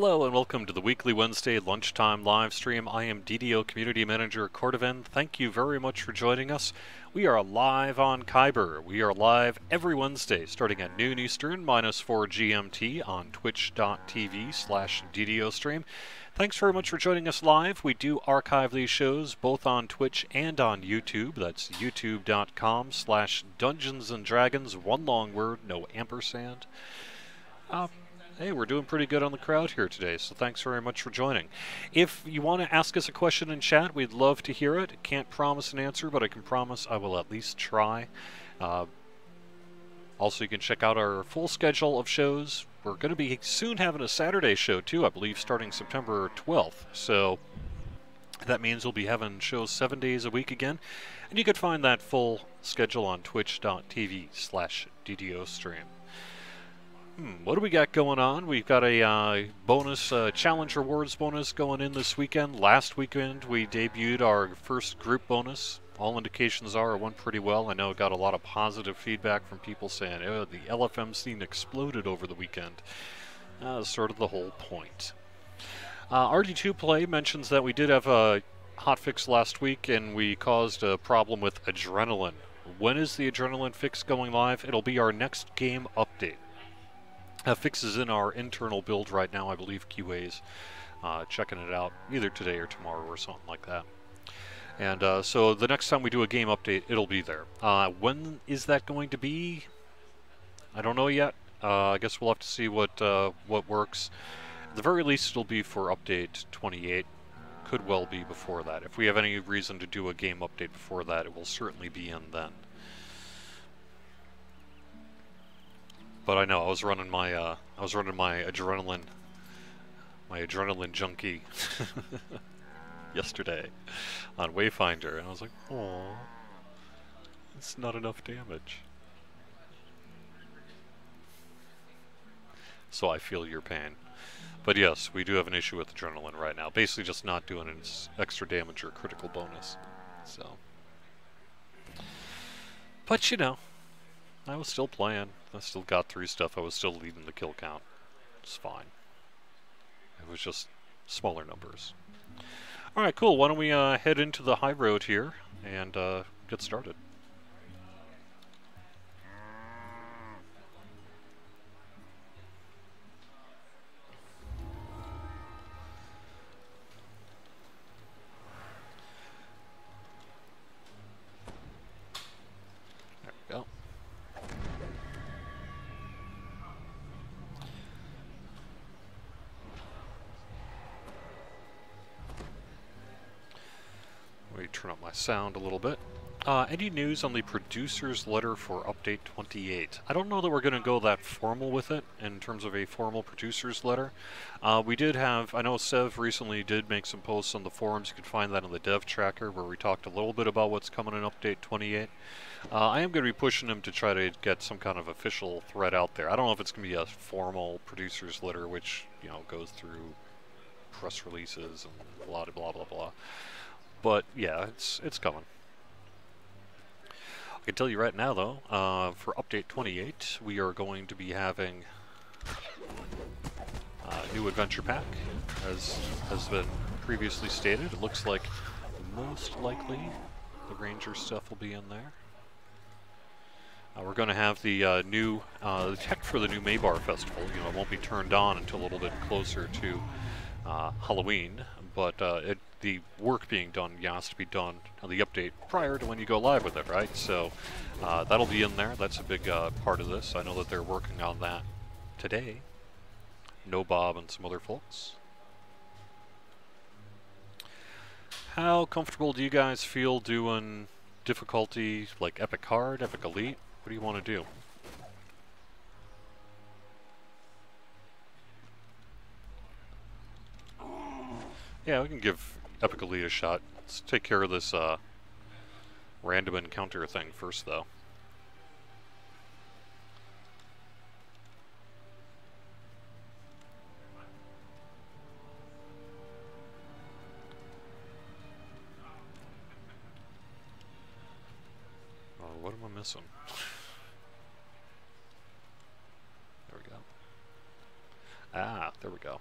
Hello and welcome to the weekly Wednesday lunchtime live stream. I am DDO Community Manager Cordovan. Thank you very much for joining us. We are live on Khyber. We are live every Wednesday starting at noon Eastern, -4 GMT on twitch.tv/DDO stream. Thanks very much for joining us live. We do archive these shows both on Twitch and on YouTube. That's youtube.com/Dungeons and Dragons, one long word, no ampersand. Hey, we're doing pretty good on the crowd here today, so thanks very much for joining. If you want to ask us a question in chat, we'd love to hear it. Can't promise an answer, but I can promise I will at least try. Also, you can check out our full schedule of shows. We're going to be soon having a Saturday show, too, I believe, starting September 12th. So that means we'll be having shows 7 days a week again. And you can find that full schedule on twitch.tv/DDO stream. What do we got going on? We've got a bonus challenge rewards bonus going in this weekend. Last weekend we debuted our first group bonus. All indications are it went pretty well. I know it got a lot of positive feedback from people saying, oh, the LFM scene exploded over the weekend. Sort of the whole point. RD2 Play mentions that we did have a hotfix last week and we caused a problem with adrenaline. When is the adrenaline fix going live? It'll be our next game update. Fix is in our internal build right now. I believe QA's checking it out either today or tomorrow or something like that. And so the next time we do a game update, it'll be there. When is that going to be? I don't know yet. I guess we'll have to see what works. At the very least, it'll be for update 28. Could well be before that. If we have any reason to do a game update before that, it will certainly be in then. But I know I was running my adrenaline junkie yesterday on Wayfinder, and I was like, oh, it's not enough damage. So I feel your pain. But yes, we do have an issue with adrenaline right now. Basically just not doing an extra damage or critical bonus. So, but you know, I was still playing. I still got through stuff. I was still leading the kill count. It's fine. It was just smaller numbers. Alright, cool. Why don't we head into the high road here and get started. There we go. Let me turn up my sound a little bit. Any news on the producer's letter for update 28? I don't know that we're going to go that formal with it in terms of a formal producer's letter. We did have, I know Sev recently did make some posts on the forums. You can find that on the dev tracker where we talked a little bit about what's coming in update 28. I am going to be pushing him to try to get some kind of official thread out there. I don't know if it's going to be a formal producer's letter which, you know, goes through press releases and blah blah blah blah. But yeah, it's coming. I can tell you right now, though, for update 28, we are going to be having a new adventure pack, as has been previously stated. It looks like most likely the Ranger stuff will be in there. We're going to have the new tech for the new Maybar Festival. You know, it won't be turned on until a little bit closer to Halloween, but the work being done has to be done on the update prior to when you go live with it, right? So that'll be in there. That's a big part of this. I know that they're working on that today. No Bob and some other folks. How comfortable do you guys feel doing difficulty like Epic Hard, Epic Elite? What do you want to do? Yeah, we can give Epic Elite a shot. Let's take care of this random encounter thing first, though. Oh, what am I missing? There we go. Ah, there we go.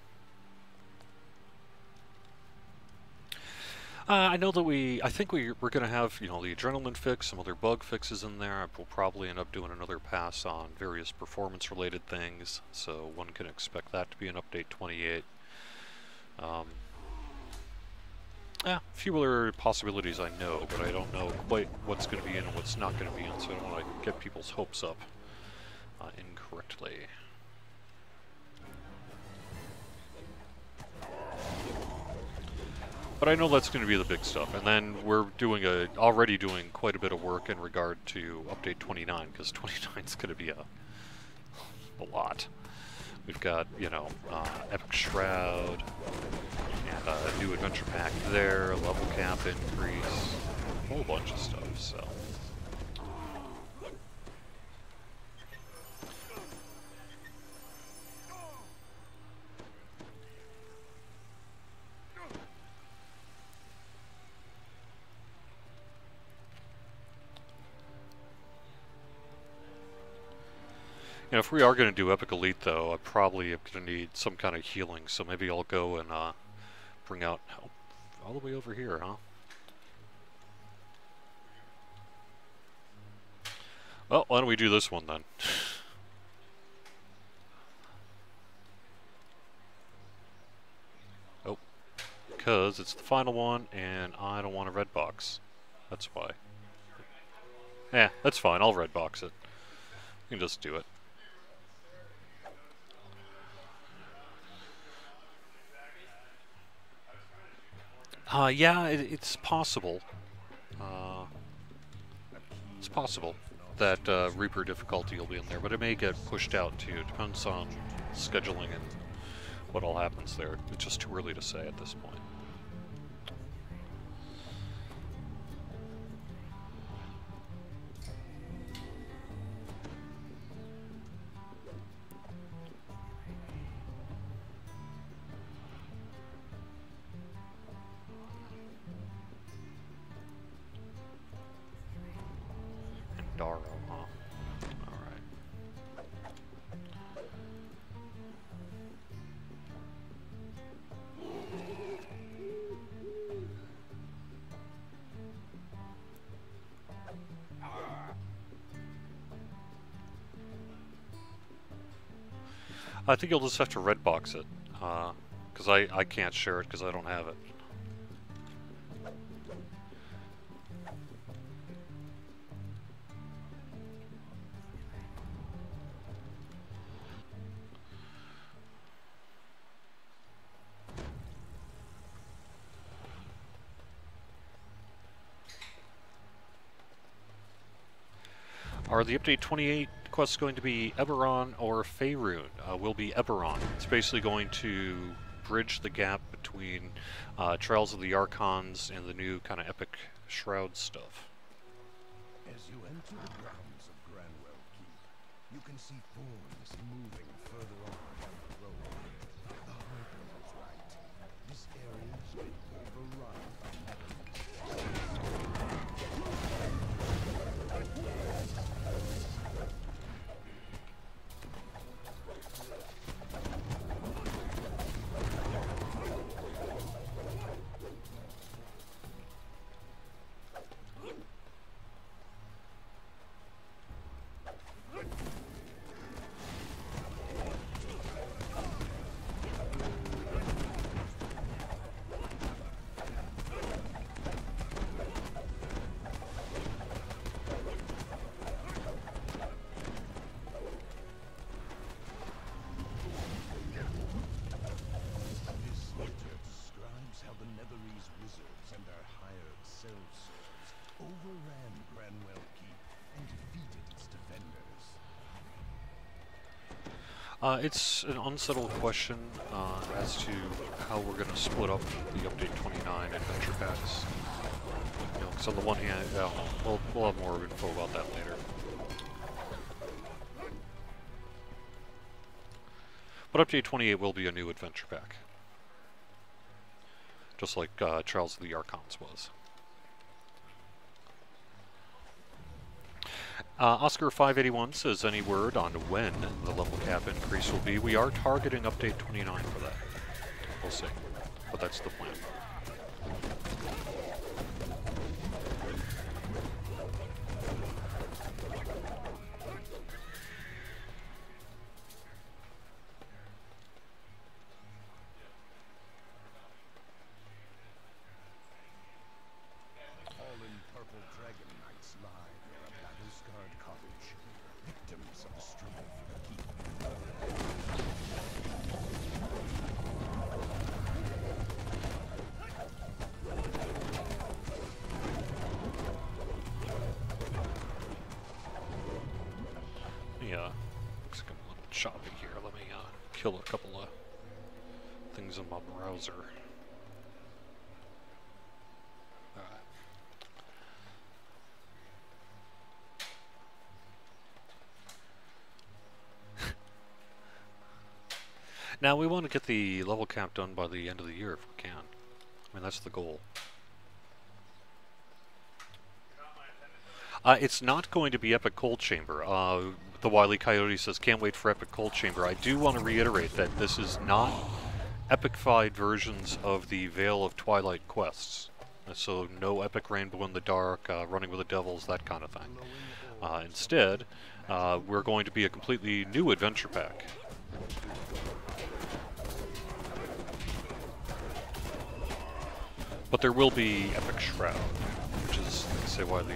I know that I think we're going to have, you know, the adrenaline fix, some other bug fixes in there. We'll probably end up doing another pass on various performance-related things, so one can expect that to be in Update 28. Yeah, a few other possibilities I know, but I don't know quite what's going to be in and what's not going to be in, so I don't want to get people's hopes up incorrectly. But I know that's going to be the big stuff, and then we're already doing quite a bit of work in regard to Update 29, because 29 is going to be a lot. We've got, you know, Epic Shroud, and a new adventure pack there, level cap increase, a whole bunch of stuff, so. You know, if we are going to do Epic Elite, though, I probably am going to need some kind of healing, so maybe I'll go and bring out all the way over here, huh? Well, why don't we do this one, then? Oh, because it's the final one, and I don't want a red box. That's why. Eh, that's fine, I'll red box it. You can just do it. Yeah, it's possible. It's possible that Reaper difficulty will be in there, but it may get pushed out too. It depends on scheduling and what all happens there. It's just too early to say at this point. Darrow, huh? Alright. I think you'll just have to red box it, because I can't share it because I don't have it. Are the Update 28 quests going to be Eberron or Faerun? Will be Eberron. It's basically going to bridge the gap between Trials of the Archons and the new kind of Epic Shroud stuff. As you enter the grounds of Granwell Keep, you can see forms moving further on down the road. The Harper was right. This area has been overrun by enemies. Overran Granwell Keep and defeated its defenders. It's an unsettled question as to how we're going to split up the Update 29 adventure packs. You know, because on the one hand, we'll have more info about that later. But Update 28 will be a new adventure pack. Just like Trials of the Archons was. Oscar581 says, any word on when the level cap increase will be? We are targeting Update 29 for that. We'll see. But that's the plan. shopping here. Let me kill a couple of things in my browser. Alright. Now we want to get the level cap done by the end of the year if we can. I mean, that's the goal. It's not going to be Epic Cold Chamber. The Wily Coyote says, can't wait for Epic Cold Chamber. I do want to reiterate that this is not epic-fied versions of the Veil of Twilight quests. So no Epic Rainbow in the Dark, Running with the Devils, that kind of thing. Instead, we're going to be a completely new adventure pack. But there will be Epic Shroud, which is, say, why the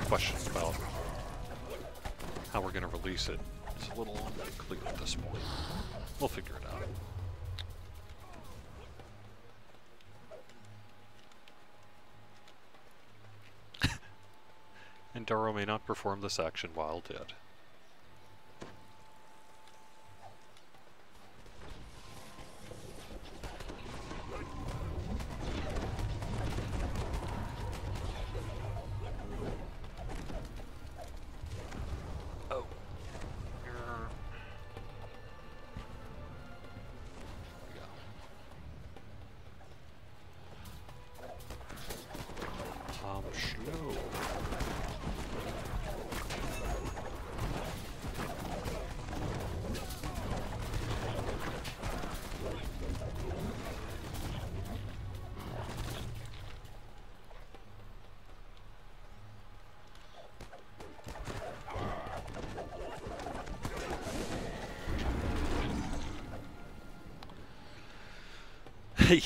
question about how we're going to release it is a little unclear at this point. We'll figure it out. And Daro may not perform this action while dead.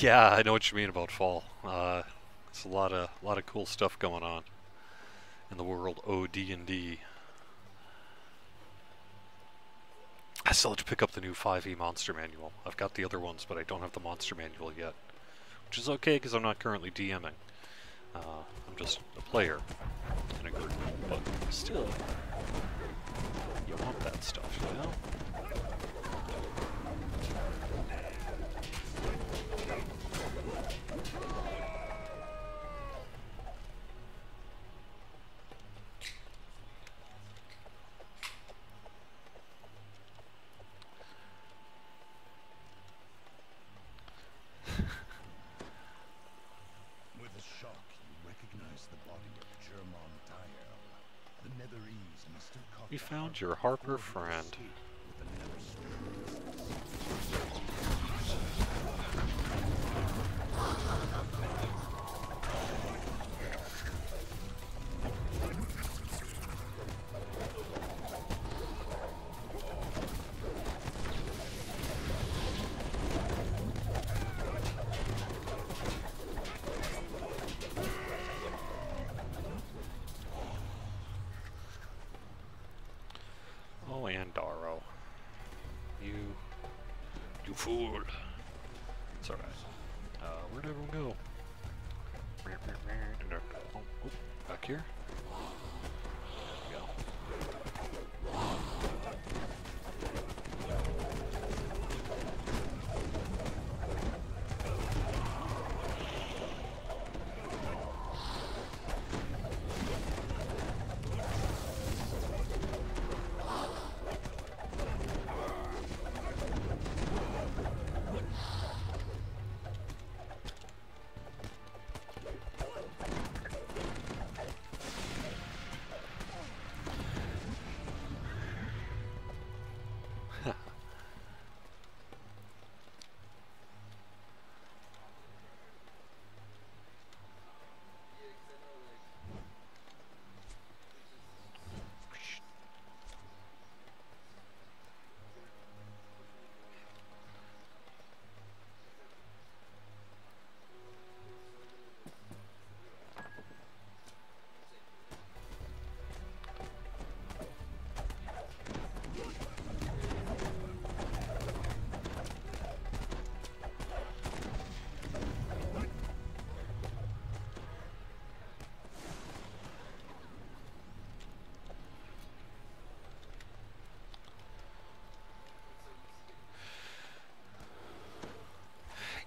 Yeah, I know what you mean about fall. It's a lot of cool stuff going on in the world OD&D. I still have to pick up the new 5e monster manual. I've got the other ones, but I don't have the monster manual yet, which is okay because I'm not currently DMing. I'm just a player in a group, but still, you want that stuff, you know? You found your Harper friend. Fool. It's alright. Where'd everyone go? Oh, back here? There we go.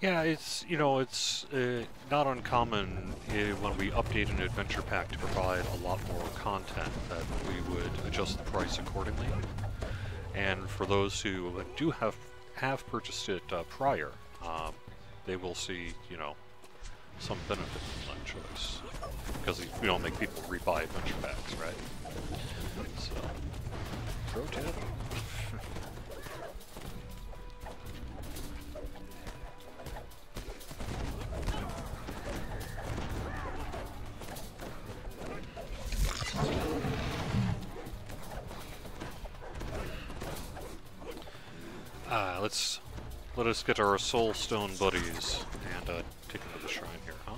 Yeah, it's, you know, it's not uncommon when we update an adventure pack to provide a lot more content that we would adjust the price accordingly. And for those who do have purchased it prior, they will see, you know, some benefit from that choice. Because we don't make people rebuy adventure packs, right? So, pro tip. Let us get our soul stone buddies and take them to the shrine here, huh?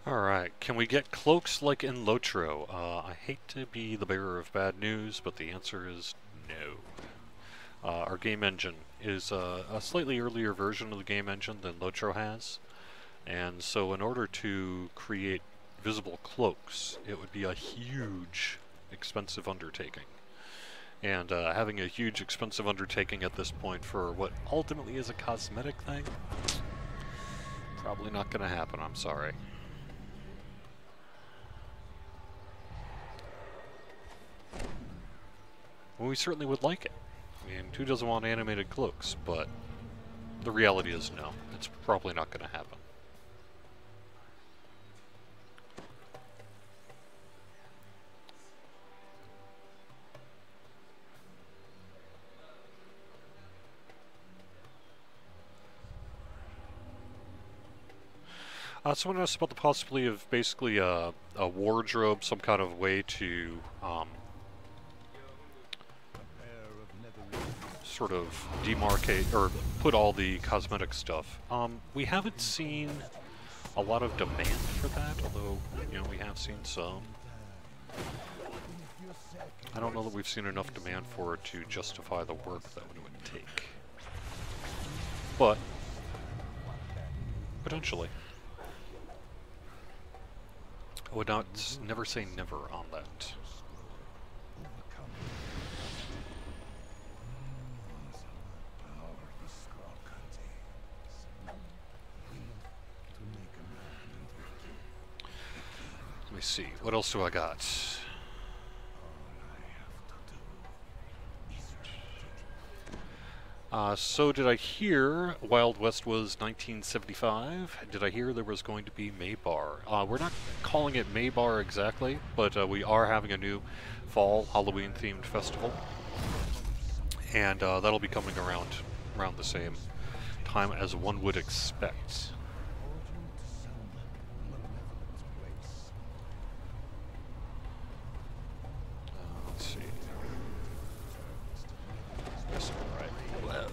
Alright, can we get cloaks like in Lotro? I hate to be the bearer of bad news, but the answer is no. Our game engine is a slightly earlier version of the game engine than Lotro has, and so in order to create visible cloaks, it would be a huge, expensive undertaking. And having a huge, expensive undertaking at this point for what ultimately is a cosmetic thing, probably not going to happen, I'm sorry. Well, we certainly would like it. I mean, who doesn't want animated cloaks? But the reality is no. It's probably not going to happen. Someone asked about the possibility of basically a wardrobe, some kind of way to sort of demarcate or put all the cosmetic stuff. We haven't seen a lot of demand for that, although, you know, we have seen some. I don't know that we've seen enough demand for it to justify the work that it would take. But, potentially. I would never say never on that. Let me see, what else do I got? So did I hear Wild West was 1975? Did I hear there was going to be Maybar? We're not calling it Maybar exactly, but we are having a new fall Halloween themed festival. And that'll be coming around around the same time as one would expect. Portal to some malevolent place. Let's see. Yes, all right. Well.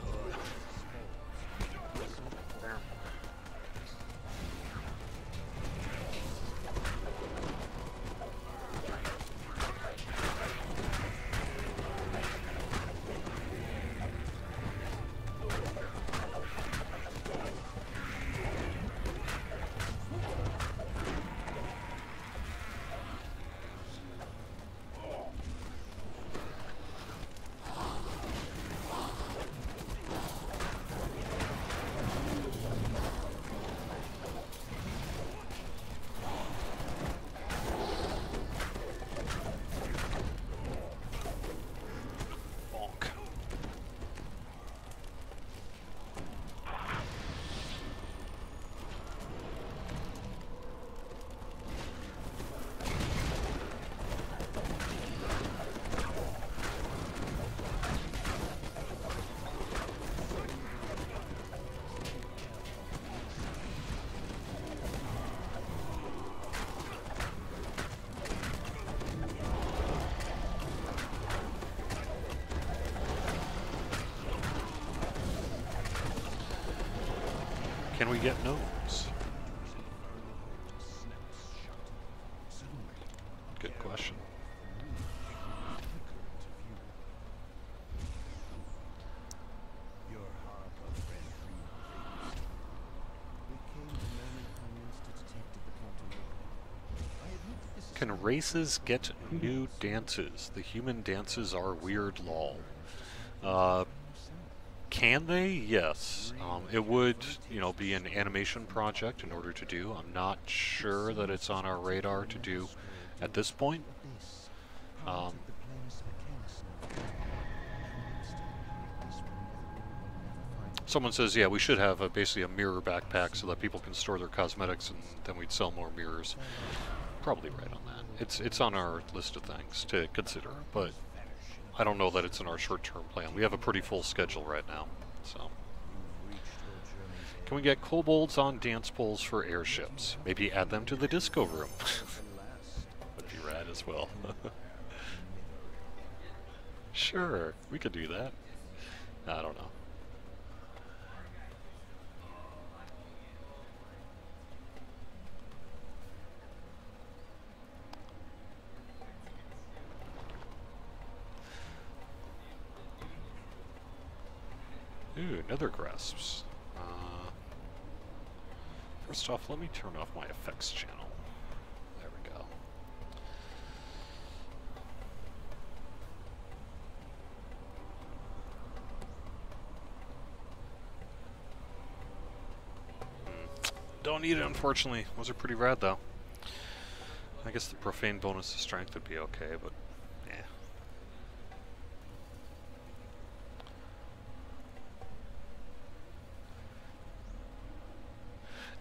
Can we get gnomes? Good question. Your heart of red green raised. We came the moment Communist detected the portal open. I admit this is Can races get new dances? The human dances are weird, lol. Can they? Yes. It would, you know, be an animation project in order to do. I'm not sure that it's on our radar to do at this point. this part of the plan's mechanism. Someone says, yeah, we should have basically a mirror backpack so that people can store their cosmetics, and then we'd sell more mirrors. Probably right on that. It's on our list of things to consider, but I don't know that it's in our short-term plan. We have a pretty full schedule right now, so. Can we get kobolds on dance poles for airships? Maybe add them to the disco room. Would be rad as well. Sure, we could do that. I don't know. Ooh, nether grasps. First off, let me turn off my effects channel. There we go. Don't need it, unfortunately. Those are pretty rad, though. I guess the profane bonus to strength would be okay, but yeah.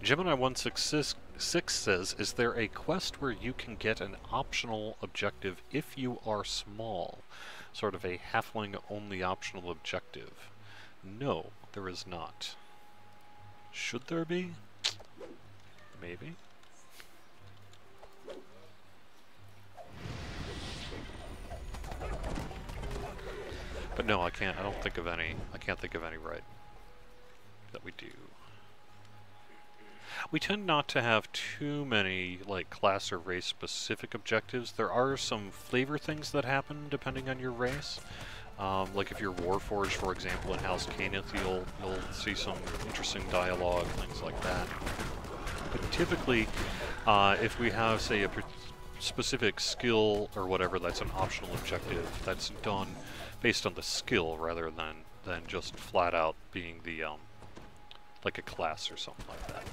Gemini166 says, is there a quest where you can get an optional objective if you are small? Sort of a halfling-only optional objective. No, there is not. Should there be? Maybe. But no, I can't. I don't think of any. I can't think of any right that we do. We tend not to have too many like class or race specific objectives. There are some flavor things that happen depending on your race. Like if you're Warforged, for example, in House Caneth, you'll see some interesting dialogue, things like that. But typically, if we have, say, a specific skill or whatever that's an optional objective, that's done based on the skill rather than just flat out being the like a class or something like that.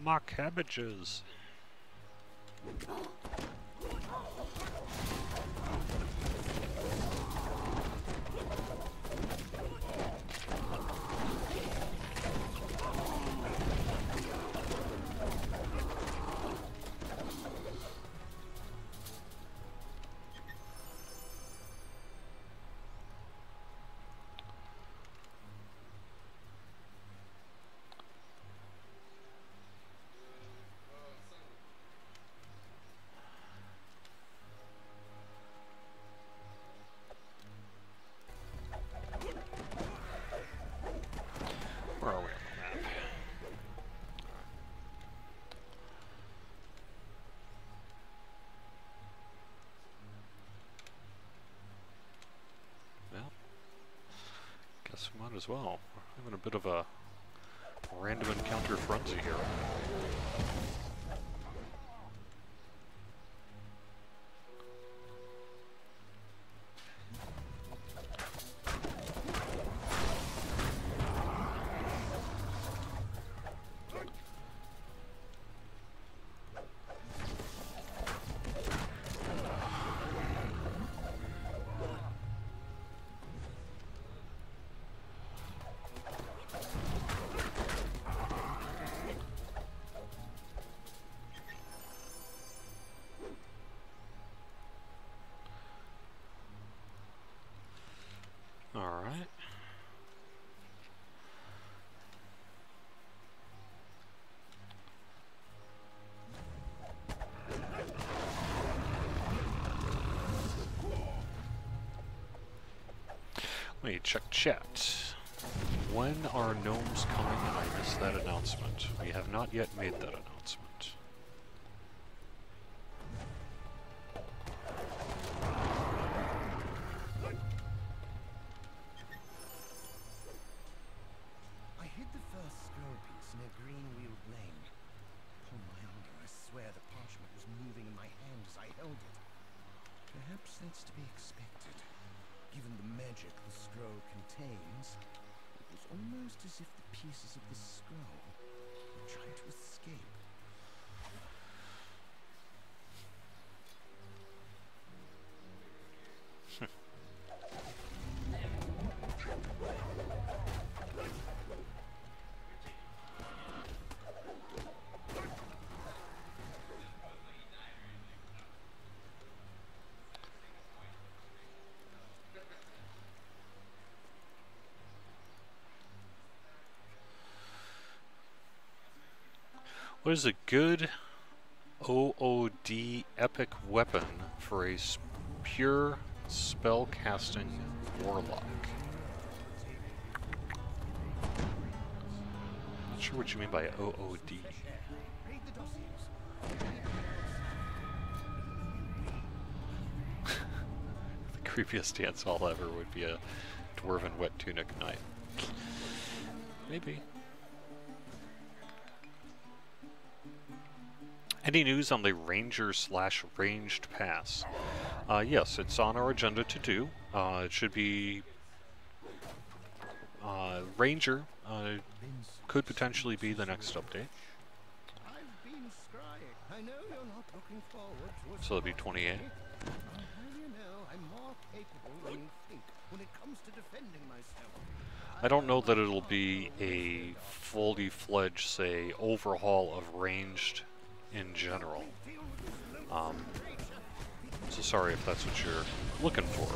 my cabbages. Where are we on the map? Well, guess we might as well. We're having a bit of a random encounter frenzy here. Alright. Let me check chat. When are gnomes coming? And I missed that announcement. We have not yet made that announcement. I hid the first scroll piece in a green-wheeled lane. Upon my honor, I swear the parchment was moving in my hand as I held it. Perhaps that's to be expected. Given the magic the scroll contains, it was almost as if the pieces of the scroll were trying to escape. What is a good OOD epic weapon for a pure spell-casting warlock? Not sure what you mean by OOD. Read the dossiers. The creepiest dance hall ever would be a dwarven wet tunic knight. Maybe. Any news on the Ranger/Ranged Pass? Yes, it's on our agenda to do. It should be Ranger could potentially be the next update. I've been scrying. I know you're not looking forward to a So it'll be 28. How do you know I'm more capable than you think when it comes to defending myself? I don't know that it'll be a fully fledged, say, overhaul of Ranged in general. So sorry if that's what you're looking for.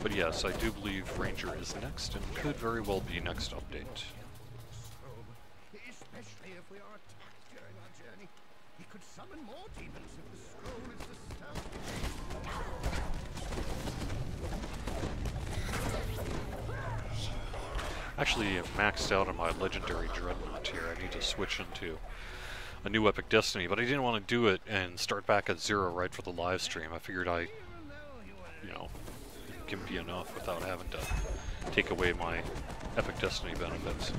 But yes, I do believe Ranger is next and could very well be next update. Especially if we are attacked during our journey. He could summon more demons if the scroll is disturbed. Actually, I've maxed out on my legendary dreadnought here. I need to switch into a new epic destiny, but I didn't want to do it and start back at 0 right for the live stream. I figured I, can be enough without having to take away my epic destiny benefits.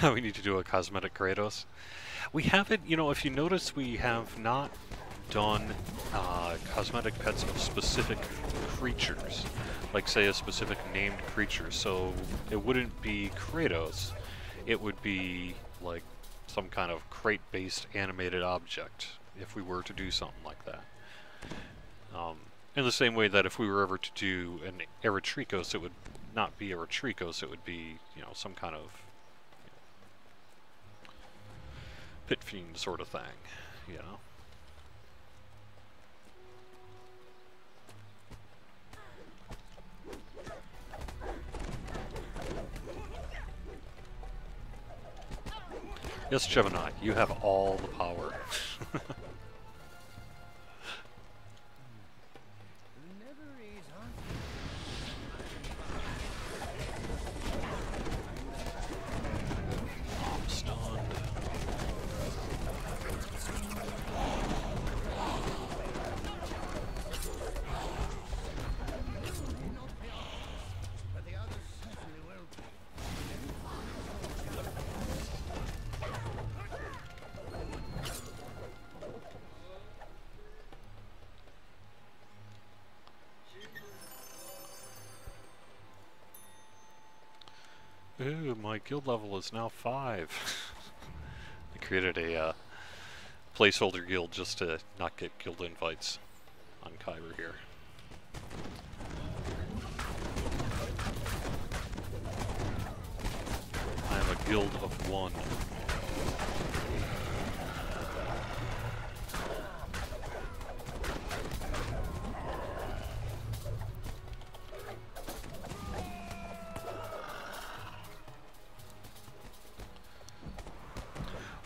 We need to do a cosmetic Kratos. We haven't, you know, if you notice, we have not done cosmetic pets of specific creatures, like say a specific named creature. So it wouldn't be Kratos, it would be like some kind of crate-based animated object if we were to do something like that. In the same way that if we were ever to do an Eretrikos, it would not be Eretrikos, it would be, you know, some kind of pit fiend sort of thing, you know? Yes, Gemini, you have all the power. I'm stunned. Ooh, my guild level is now 5. I created a placeholder guild just to not get guild invites on Khyber here. I am a guild of 1.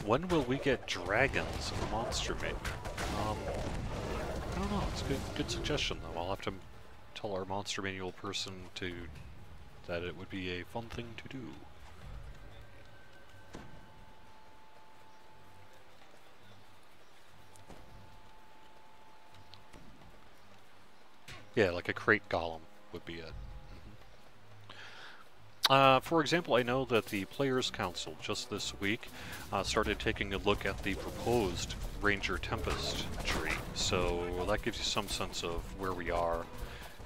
When will we get dragons in Monster Maker? I don't know. It's a good suggestion, though. I'll have to tell our Monster Manual person that it would be a fun thing to do. Yeah, like a crate golem would be it. For example, I know that the Players' Council just this week started taking a look at the proposed Ranger Tempest tree, so that gives you some sense of where we are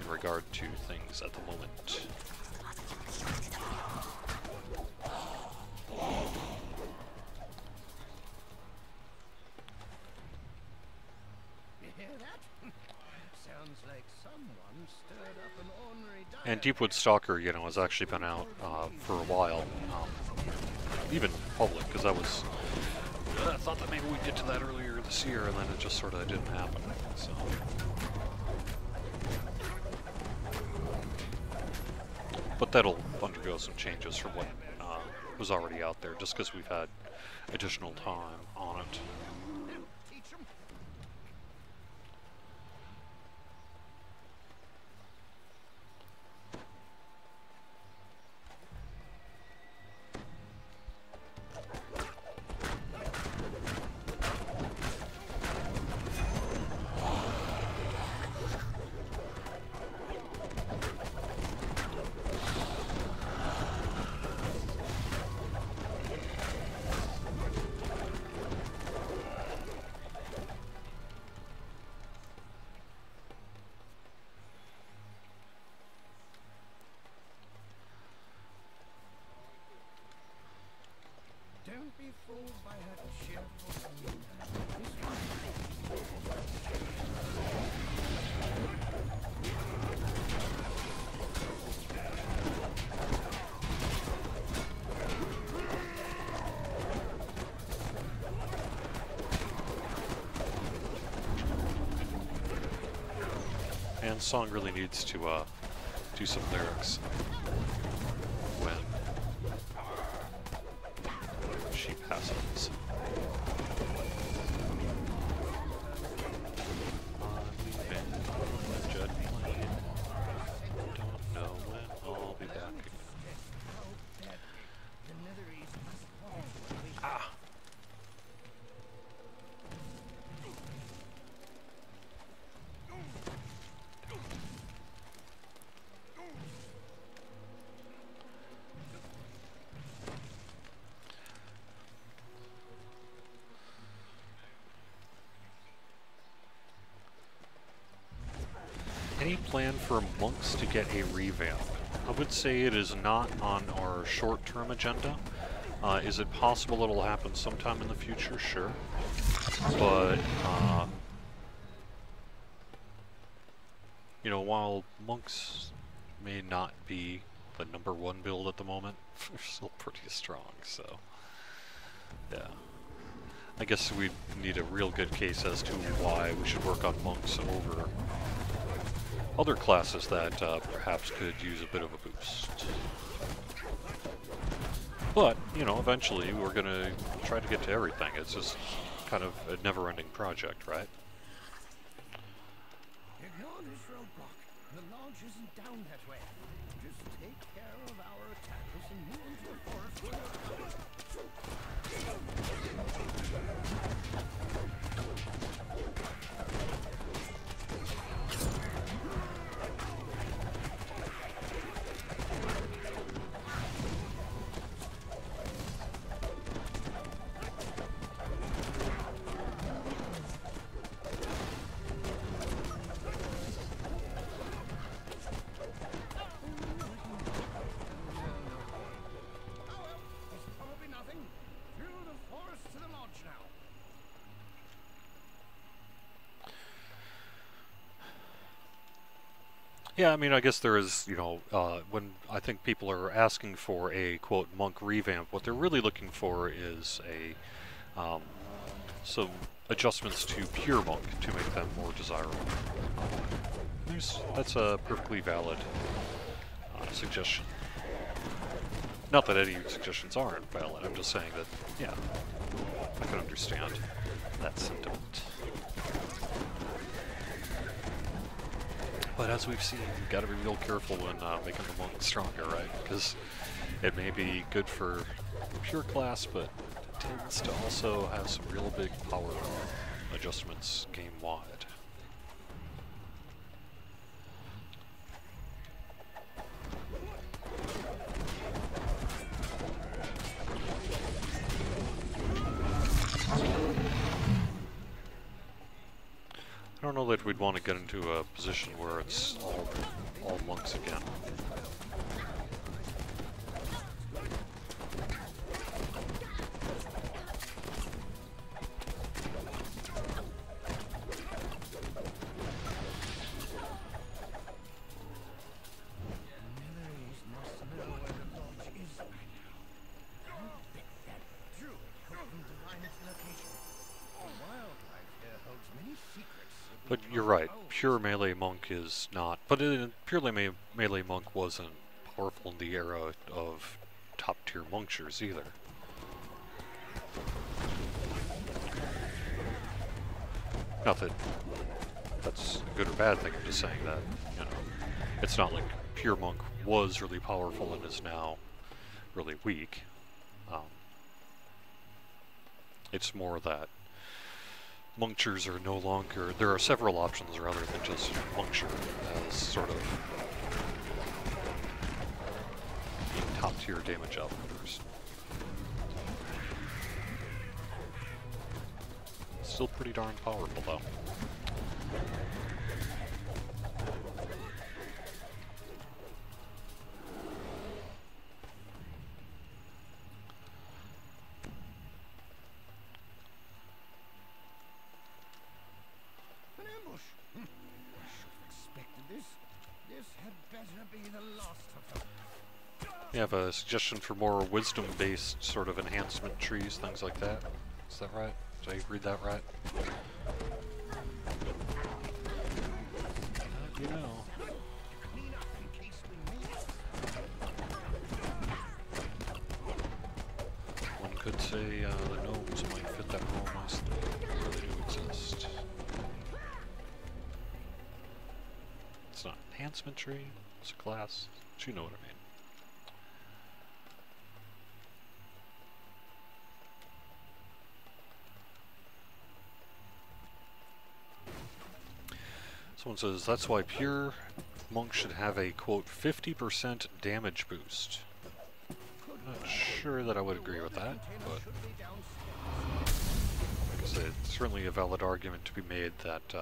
in regard to things at the moment. You hear that? Sounds like someone stirred up an ornery diet. And Deepwood Stalker, you know, has actually been out for a while, even public, because that was... I thought that maybe we'd get to that earlier this year, and then it just sort of didn't happen, so... But that'll undergo some changes from what was already out there, just because we've had additional time on it. Don't be fooled by her cheerful demeanor. And song really needs to do some lyrics when she passes. I'm leaving the jet plane. Don't know when I'll be back again. Ah! any plan for monks to get a revamp? I would say it is not on our short-term agenda. Is it possible it'll happen sometime in the future? Sure. But, you know, while monks may not be the #1 build at the moment, they're still pretty strong, so yeah. I guess we need a real good case as to why we should work on monks over other classes that perhaps could use a bit of a boost. But, you know, eventually we're going to try to get to everything. It's just kind of a never-ending project, right? Ignore this roadblock. The lodge isn't down that way. Just take care of our attackers and move into the forest. Yeah, I mean, I guess there is, you know, when I think people are asking for a, quote, monk revamp, what they're really looking for is a, some adjustments to pure monk to make them more desirable. That's a perfectly valid suggestion. Not that any suggestions aren't valid, I'm just saying that, yeah, I can understand that sentiment. But as we've seen, you've got to be real careful when making the monk stronger, right? Because it may be good for the pure class, but it tends to also have some real big power adjustments game-wide. I don't know that we'd want to get into a position where it's all monks again. But you're right, pure melee monk is not, but purely melee monk wasn't powerful in the era of top tier monkshers either. Not that that's a good or bad thing, I'm just saying that, you know, it's not like pure monk was really powerful and is now really weak. It's more that monkshers are no longer, there are several options rather than just monkshur as sort of top tier damage outputters. Still pretty darn powerful though. You have a suggestion for more wisdom-based sort of enhancement trees, things like that. Is that right? Did I read that right? You know. One could say the gnomes might fit that role nicely. They really do exist. It's not an enhancement tree, it's a class. But you know what I mean. Someone says, that's why pure monk should have a, quote, 50% damage boost. I'm not sure that I would agree with that, but like I say, it's certainly a valid argument to be made that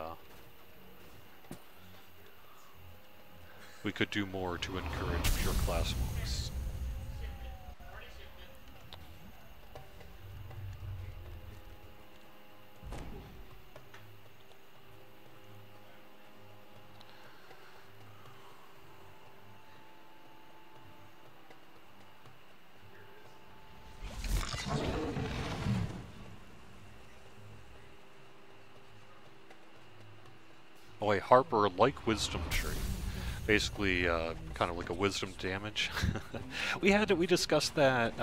we could do more to encourage pure class monks. Oh wait, Harper like Wisdom Tree. Basically, kind of like a wisdom damage. we discussed that,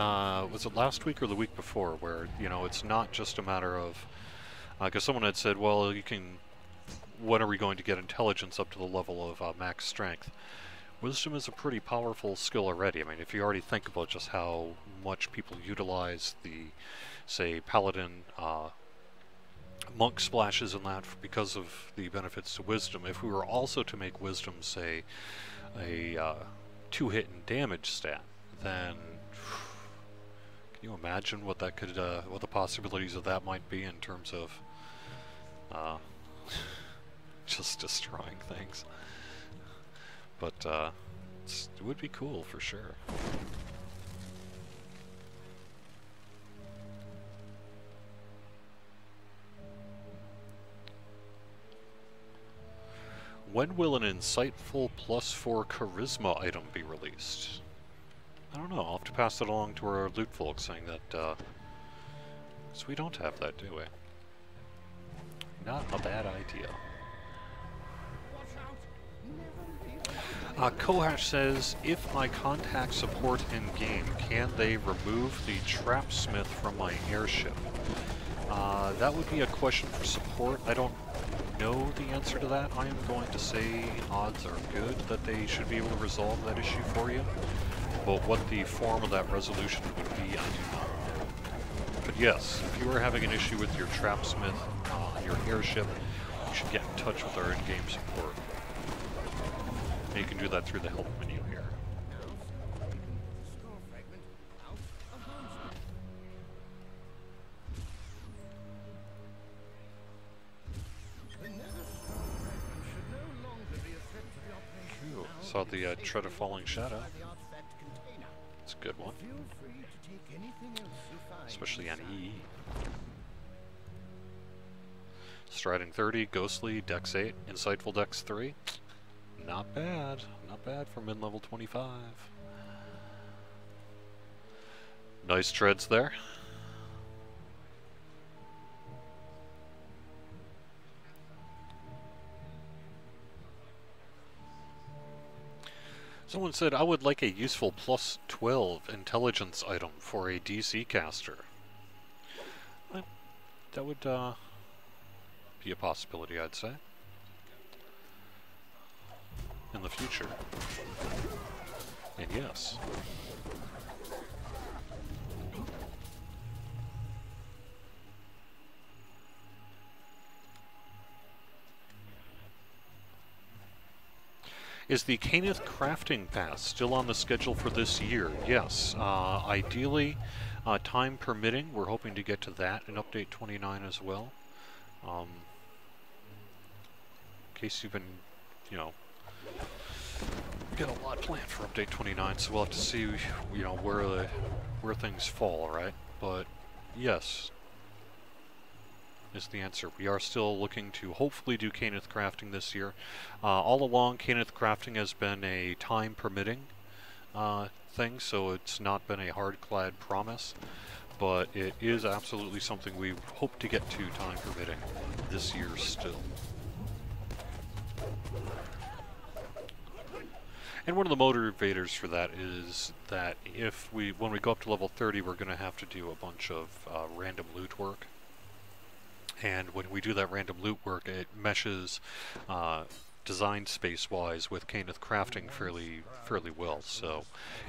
was it last week or the week before, where, you know, it's not just a matter of, because someone had said, well, you can, when are we going to get intelligence up to the level of max strength? Wisdom is a pretty powerful skill already. I mean, if you already think about just how much people utilize the, say, paladin, monk splashes and that because of the benefits to wisdom. If we were also to make wisdom, say, a 2-hit and damage stat, then can you imagine what that could, what the possibilities of that might be in terms of just destroying things? But it would be cool for sure. When will an insightful +4 charisma item be released? I don't know. I'll have to pass it along to our loot folks, saying that, because we don't have that, do we? Not a bad idea. Kohash says, if I contact support in-game, can they remove the trapsmith from my airship? That would be a question for support. I don't know the answer to that. I am going to say odds are good that they should be able to resolve that issue for you. But what the form of that resolution would be, I do not know. But yes, if you are having an issue with your trapsmith on your airship, you should get in touch with our in-game support. And you can do that through the help menu here. Ooh, saw the Tread of Falling Shadow. It's a good one. Especially on EE. Striding 30, Ghostly, Dex 8, Insightful Dex 3. Not bad. Not bad for mid-level 25. Nice treads there. Someone said, I would like a useful +12 intelligence item for a DC caster. That would be a possibility, I'd say, in the future. And yes. Is the Caneth Crafting Pass still on the schedule for this year? Yes. Ideally, time permitting, we're hoping to get to that in Update 29 as well. In case you've been, you know, got a lot planned for Update 29, so we'll have to see, you know, where things fall, right? But yes, is the answer. We are still looking to hopefully do Caneth Crafting this year. All along, Caneth Crafting has been a time permitting thing, so it's not been a hard-clad promise, but it is absolutely something we hope to get to time permitting this year still. And one of the motivators for that is that when we go up to level 30, we're going to have to do a bunch of random loot work. And when we do that random loot work, it meshes design space-wise with Caneth Crafting fairly well. So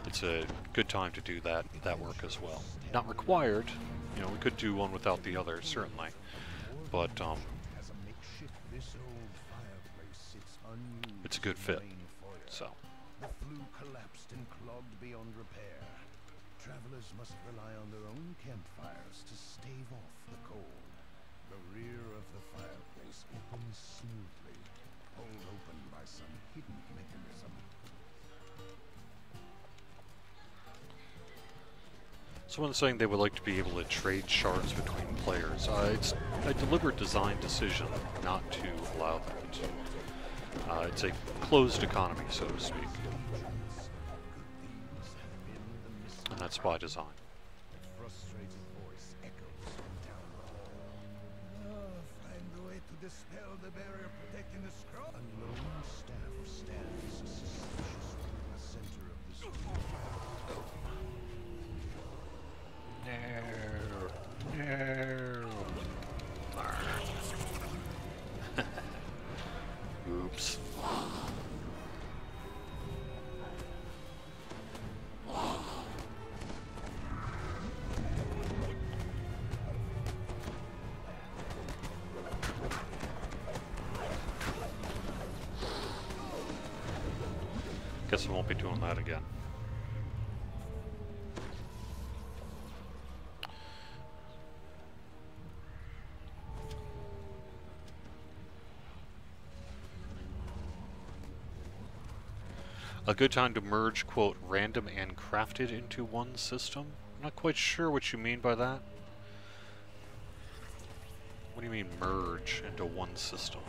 it's a good time to do that work as well. Not required, you know, we could do one without the other, certainly. But it's a good fit. So. The flue collapsed and clogged beyond repair. Travelers must rely on their own campfires to stave off the cold. The rear of the fireplace opens smoothly, pulled open by some hidden mechanism. Someone's saying they would like to be able to trade shards between players. It's a deliberate design decision not to allow that. It's a closed economy, so to speak. And that's by design. Frustrated voice echoes from down below. Find a way to dispel the barrier protecting the scroll. A lone staff stands suspiciously in the center of this room. No. Oops. Guess I won't be doing that again. A good time to merge, quote, random and crafted into one system? I'm not quite sure what you mean by that. What do you mean merge into one system?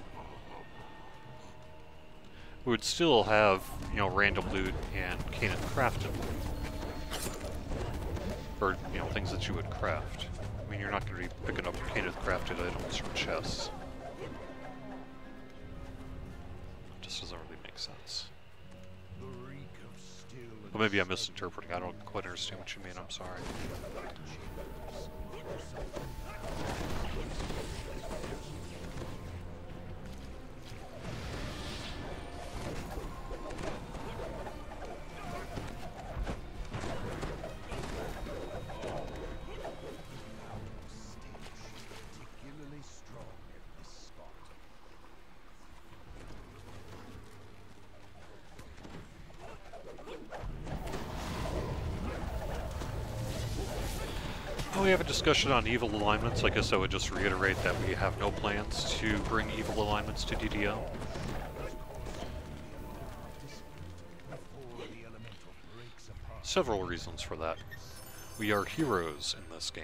We would still have, you know, random loot and Canaan crafted loot. Or, you know, things that you would craft. I mean, you're not going to be picking up Canaan crafted items from chests. It just doesn't really make sense. Well, maybe I'm misinterpreting. I don't quite understand what you mean. I'm sorry. Particularly strong at this spot. Well, we have a discussion on evil alignments. I guess I would just reiterate that we have no plans to bring evil alignments to DDO. Several reasons for that. We are heroes in this game,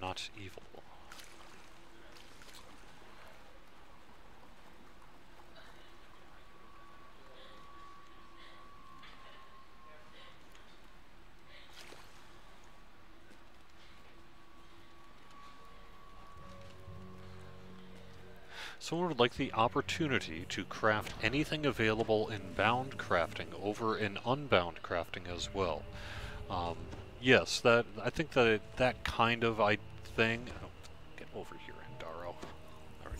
not evil. Someone would like the opportunity to craft anything available in bound crafting over in unbound crafting as well. Yes, that I think that that kind of thing. Oh, get over here, Andaro. There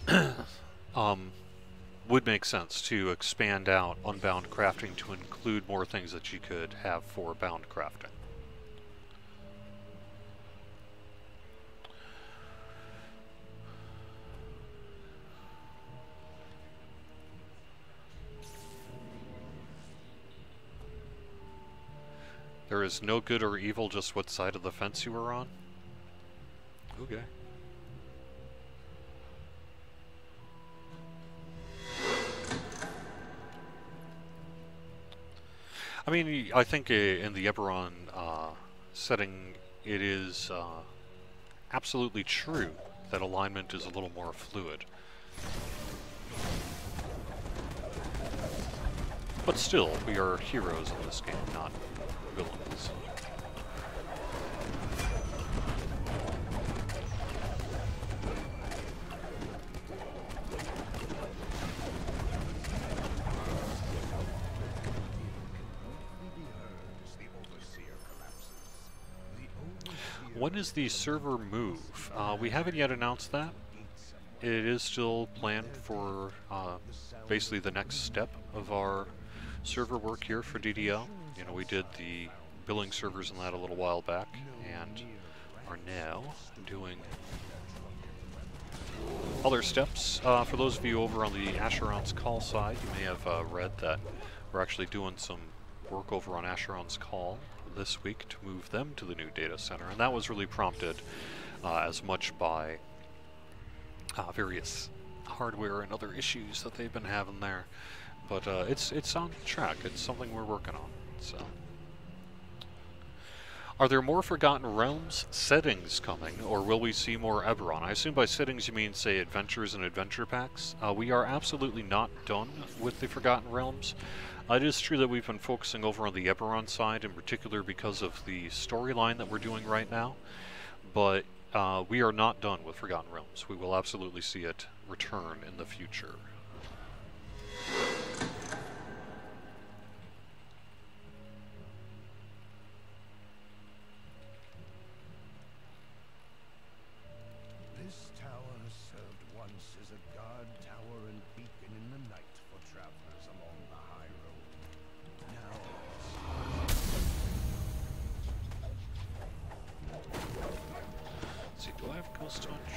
we go. Would make sense to expand out unbound crafting to include more things that you could have for bound crafting. There is no good or evil, just what side of the fence you were on? Okay. I mean, I think in the Eberron setting, it is absolutely true that alignment is a little more fluid. But still, we are heroes in this game, not villains. When is the server move? We haven't yet announced that. It is still planned for basically the next step of our server work here for DDL. You know, we did the billing servers and that a little while back, and are now doing other steps. For those of you over on the Asheron's Call side, you may have read that we're actually doing some work over on Asheron's Call this week to move them to the new data center, and that was really prompted as much by various hardware and other issues that they've been having there. but it's on track. It's something we're working on. So, are there more Forgotten Realms settings coming, or will we see more Eberron? I assume by settings you mean, say, adventures and adventure packs. We are absolutely not done with the Forgotten Realms. It is true that we've been focusing over on the Eberron side, in particular because of the storyline that we're doing right now, but we are not done with Forgotten Realms. We will absolutely see it return in the future. This tower served once as a guard tower and beacon in the night for travelers along the high road. Now let's see, do I have Ghost Touch?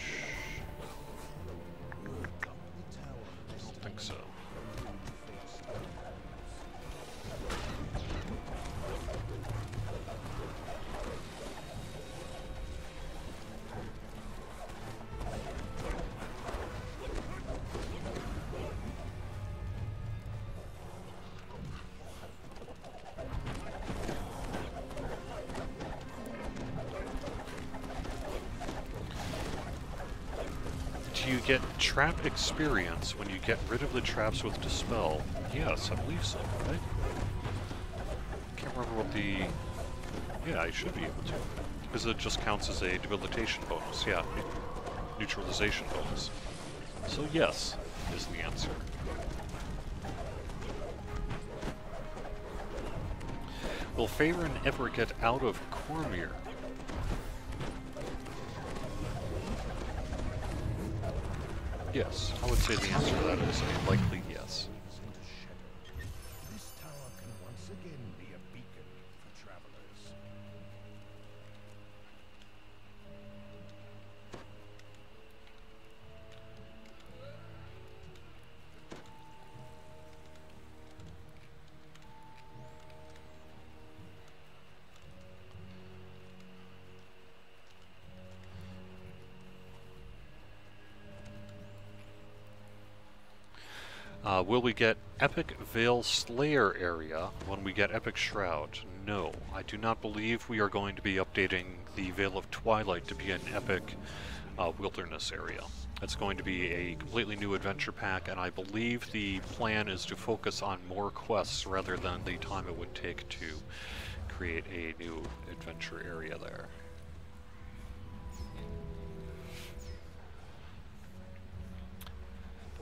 the tower I don't think so. Do you get trap experience when you get rid of the traps with Dispel? Yes, I believe so, right? Can't remember what the... Yeah, I should be able to. Because it just counts as a debilitation bonus, yeah. Neutralization bonus. So yes, is the answer. Will Faerun ever get out of Cormyr? Yes, I would say the answer to that is a likely yes. This tower can once again be a beacon for travelers. Will we get Epic Veil Slayer area when we get Epic Shroud? No, I do not believe we are going to be updating the Veil of Twilight to be an Epic Wilderness area. It's going to be a completely new adventure pack, and I believe the plan is to focus on more quests rather than the time it would take to create a new adventure area there.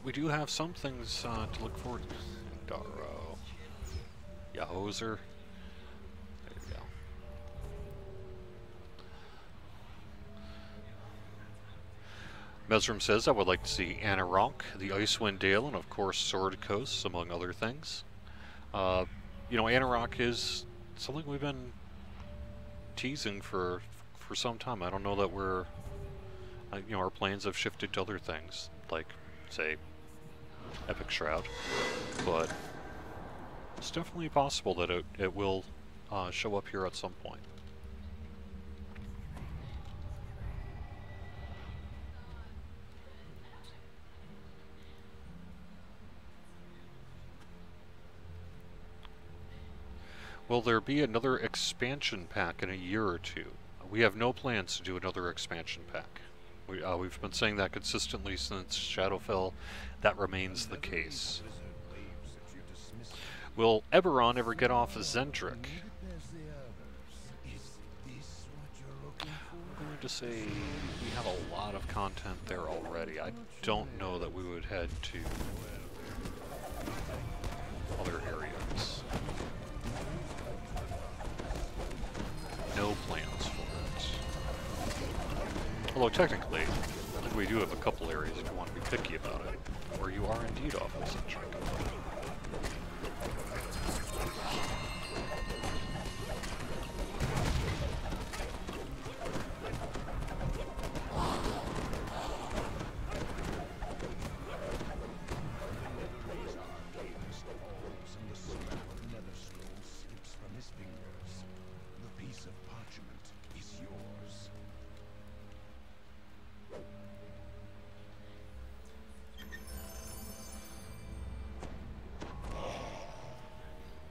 We do have some things to look forward to. Daro. Yahoser. There you go. Mesrim says, I would like to see Anarok, the Icewind Dale, and of course Sword Coast, among other things. You know, Anarok is something we've been teasing for some time. I don't know that we're... you know, our plans have shifted to other things, like, say, Epic Shroud, but it's definitely possible that it will show up here at some point. Will there be another expansion pack in a year or two? We have no plans to do another expansion pack. We've been saying that consistently since Shadowfell. That remains the case. Will Eberron ever get off Zendrick? I'm going to say we have a lot of content there already. I don't know that we would head to other areas. No plans for it. Although technically, we do have a couple areas if you want to be picky about it, where you are indeed off of Zendrick.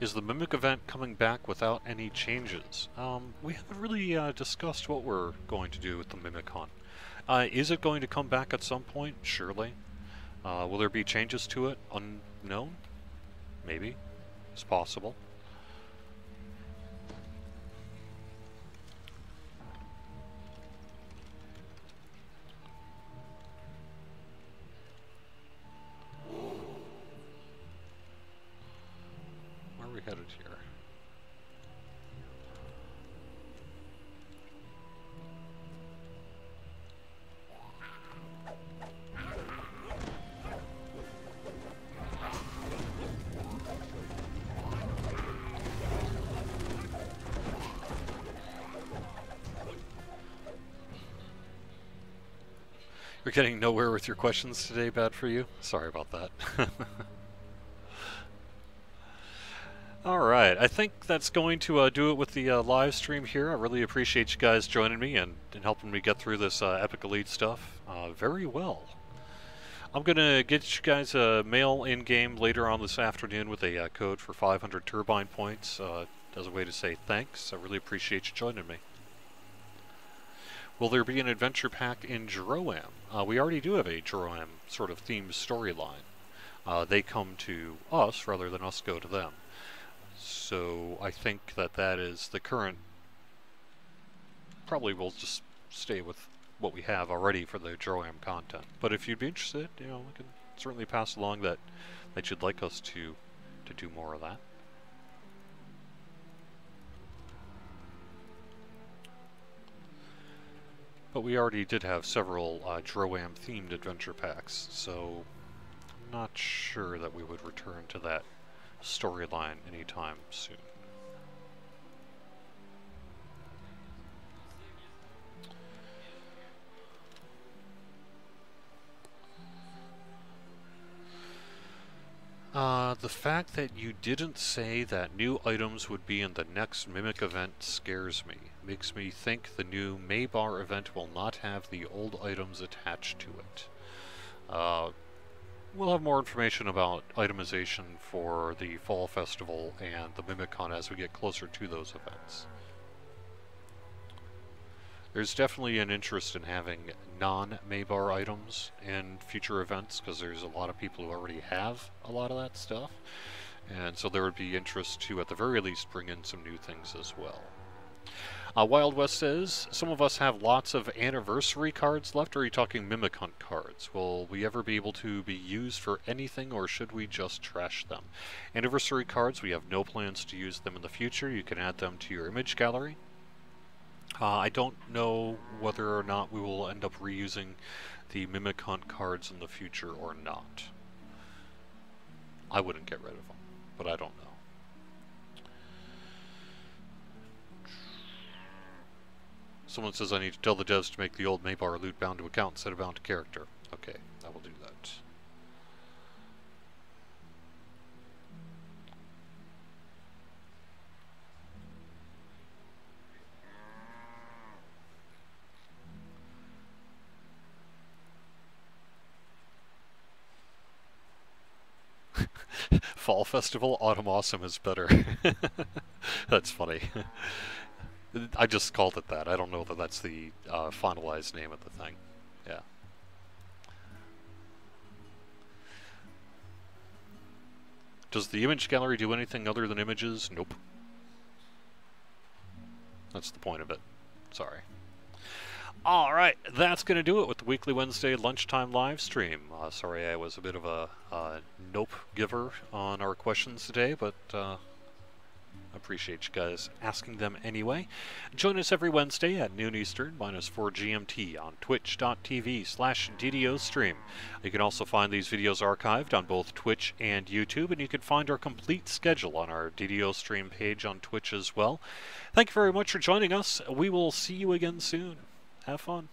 Is the Mimic event coming back without any changes? We haven't really discussed what we're going to do with the Mimic Hunt. Is it going to come back at some point? Surely. Will there be changes to it? Unknown? Maybe. It's possible. Where are we headed here? You're getting nowhere with your questions today, bad for you? Sorry about that. Alright, I think that's going to do it with the live stream here. I really appreciate you guys joining me and helping me get through this Epic Elite stuff very well. I'm going to get you guys a mail in-game later on this afternoon with a code for 500 turbine points as a way to say thanks. I really appreciate you joining me. Will there be an adventure pack in Jeroam? We already do have a Jeroam sort of themed storyline. They come to us rather than us go to them. So I think that is the current... Probably we'll just stay with what we have already for the Jeroam content. But if you'd be interested, you know, we can certainly pass along that you'd like us to do more of that. But we already did have several Jeroam-themed adventure packs, so I'm not sure that we would return to that storyline anytime soon. The fact that you didn't say that new items would be in the next Mimic event scares me. Makes me think the new Maybar event will not have the old items attached to it. We'll have more information about itemization for the Fall Festival and the Mimicon as we get closer to those events. There's definitely an interest in having non-Maybar items in future events, because there's a lot of people who already have a lot of that stuff. And so there would be interest to, at the very least, bring in some new things as well. Wild West says, some of us have lots of anniversary cards left. Or are you talking Mimic Hunt cards? Will we ever be able to be used for anything, or should we just trash them? Anniversary cards, we have no plans to use them in the future. You can add them to your image gallery. I don't know whether or not we will end up reusing the Mimic Hunt cards in the future or not. I wouldn't get rid of them, but I don't know. Someone says I need to tell the devs to make the old Maybar loot bound to account instead of bound to character. Okay, I will do that. Fall Festival, Autumn Awesome is better. That's funny. I just called it that. I don't know that that's the finalized name of the thing. Yeah. Does the image gallery do anything other than images? Nope. That's the point of it. Sorry. Alright, that's going to do it with the weekly Wednesday lunchtime live stream. Sorry I was a bit of a nope giver on our questions today, but I appreciate you guys asking them anyway. Join us every Wednesday at noon Eastern, -4 GMT on twitch.tv/DDOstream. You can also find these videos archived on both Twitch and YouTube, and you can find our complete schedule on our DDO Stream page on Twitch as well. Thank you very much for joining us. We will see you again soon. Have fun.